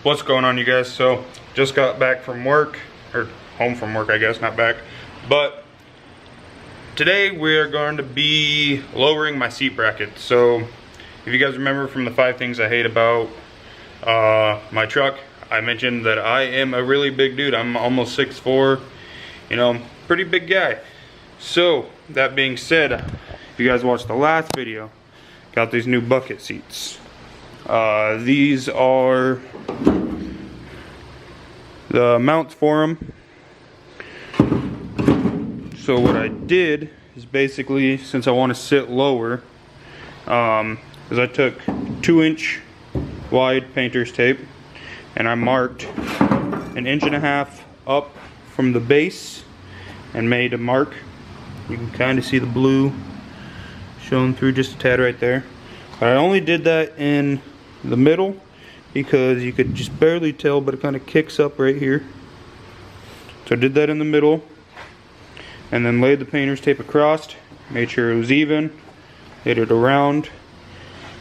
What's going on, you guys? So just got back from work, or home from work, I guess, not back. But today we're going to be lowering my seat bracket. So if you guys remember from the 5 things I hate about my truck, I mentioned that I am a really big dude. I'm almost 6'4", you know, pretty big guy. So that being said, if you guys watched the last video, got these new bucket seats. These are the mounts for them. So what I did is basically, since I want to sit lower, is I took 2-inch wide painter's tape and I marked 1.5 inches up from the base and made a mark. You can kind of see the blue showing through just a tad right there. But I only did that in the middle because you could just barely tell, but it kind of kicks up right here. So I did that in the middle and then laid the painter's tape across, made sure it was even, laid it around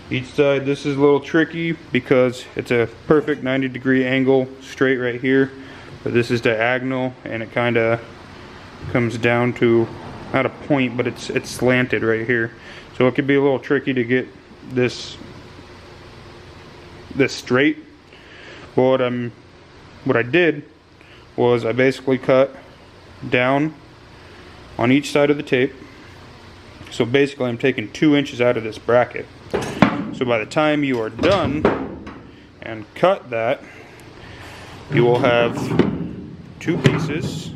each side. This is a little tricky because it's a perfect 90-degree angle straight right here, but this is diagonal and it kind of comes down to, not a point, but it's slanted right here. So it could be a little tricky to get this straight. But what I did was I basically cut down on each side of the tape. So basically I'm taking 2 inches out of this bracket. So by the time you are done and cut that, you will have 2 pieces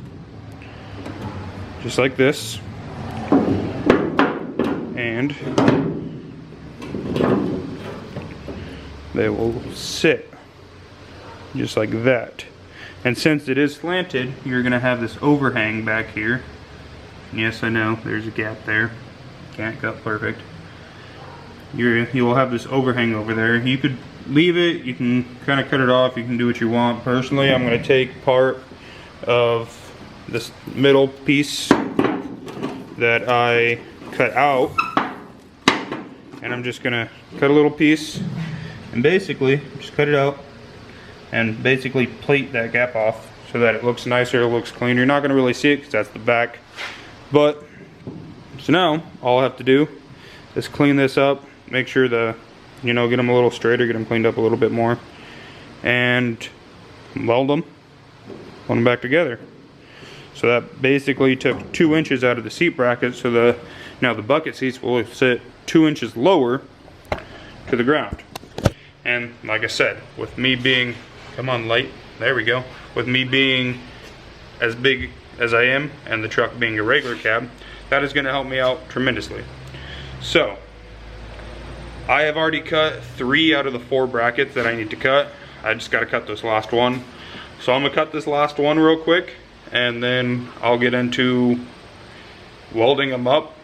just like this, and they will sit just like that. And since it is slanted, you're gonna have this overhang back here. Yes, I know there's a gap there, can't cut perfect. You will have this overhang over there. You could leave it, you can kind of cut it off, you can do what you want. Personally, I'm going to take part of this middle piece that I cut out, and I'm just going to cut a little piece and basically just cut it out and basically plate that gap off so that it looks nicer, it looks cleaner. You're not going to really see it because that's the back. But so now all I have to do is clean this up, make sure get them a little straighter, get them cleaned up a little bit more, and weld them back together. So that basically took 2 inches out of the seat bracket, so now the bucket seats will sit 2 inches lower to the ground. And like I said, with me being, come on light, there we go, with me being as big as I am and the truck being a regular cab, that is going to help me out tremendously. So I have already cut 3 out of the 4 brackets that I need to cut. I just got to cut this last one. So I'm going to cut this last one real quick, and then I'll get into welding them up.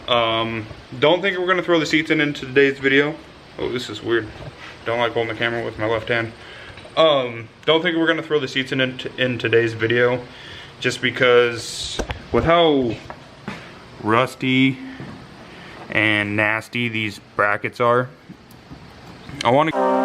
Don't think we're going to throw the seats in today's video. Oh, this is weird. Don't like holding the camera with my left hand. Don't think we're going to throw the seats in today's video, just because with how rusty and nasty these brackets are, I want to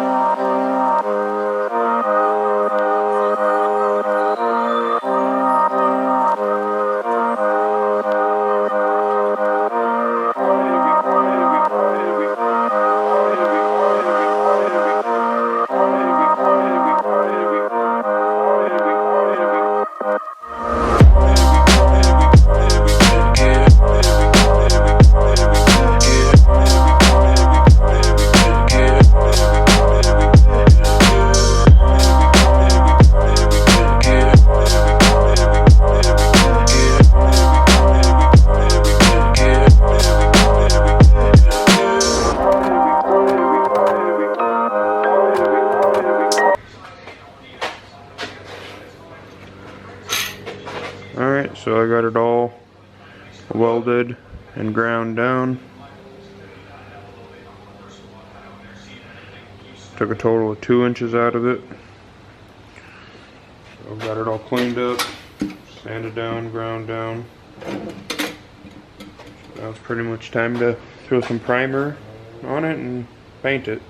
Alright, so I got it all welded and ground down. Took a total of 2 inches out of it. So got it all cleaned up, sanded down, ground down. So now it's pretty much time to throw some primer on it and paint it.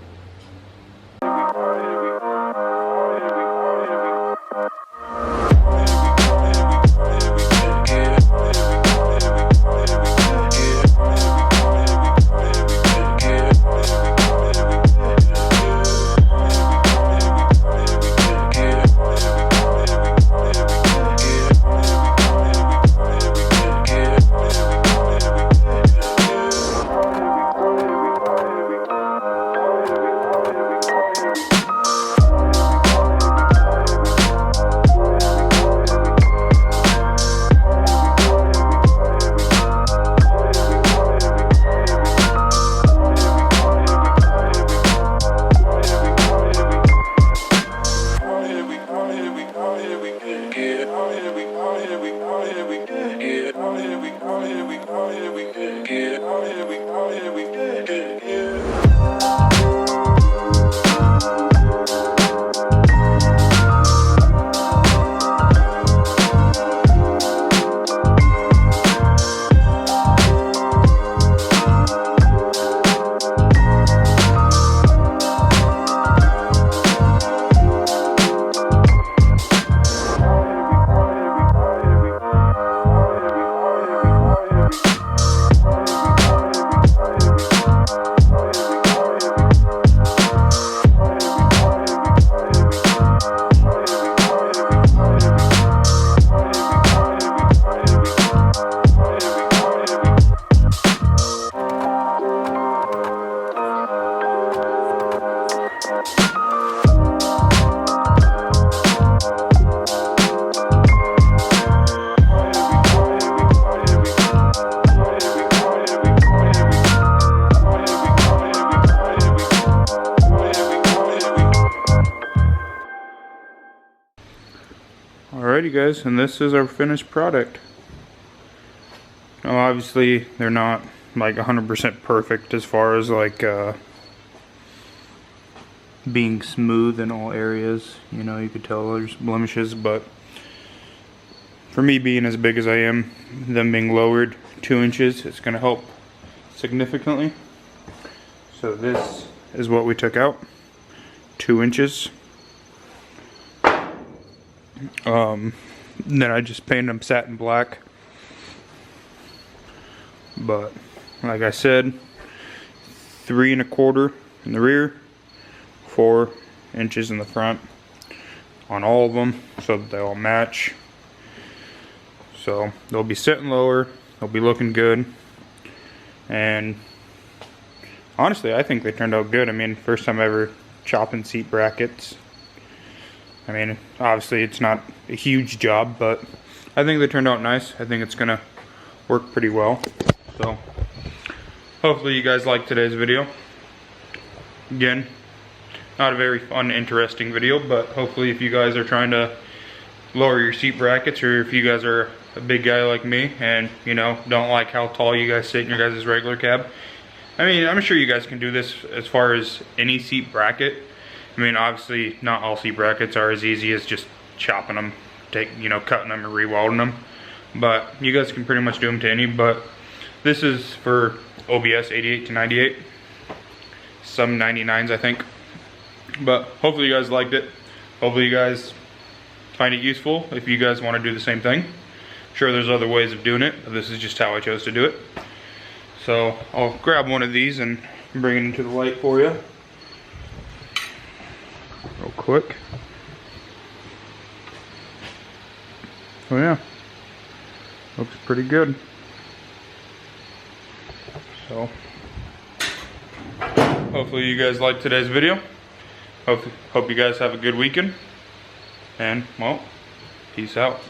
Alrighty guys, and this is our finished product. Now obviously they're not like 100% perfect as far as like being smooth in all areas. You know, you could tell there's blemishes, but for me being as big as I am, them being lowered 2 inches, it's going to help significantly. So this is what we took out, 2 inches. Then I just painted them satin black. But like I said, 3 1/4 in the rear, 4 inches in the front on all of them, so that they all match. So they'll be sitting lower, they'll be looking good, and honestly I think they turned out good. I mean, first time ever chopping seat brackets. I mean, obviously it's not a huge job, but I think they turned out nice. I think it's gonna work pretty well. So hopefully you guys liked today's video. Again, not a very fun, interesting video, but hopefully if you guys are trying to lower your seat brackets, or if you guys are a big guy like me and, you know, don't like how tall you guys sit in your guys' regular cab, I mean, I'm sure you guys can do this as far as any seat bracket. I mean, obviously not all seat brackets are as easy as just chopping them, cutting them and re-welding them, but you guys can pretty much do them to any. But this is for OBS 88 to 98, some 99s I think. But hopefully you guys liked it. Hopefully you guys find it useful if you guys want to do the same thing. Sure, there's other ways of doing it, but this is just how I chose to do it. So I'll grab one of these and bring it into the light for you real quick. Oh yeah, looks pretty good. So hopefully you guys liked today's video. Hope you guys have a good weekend, and well, peace out.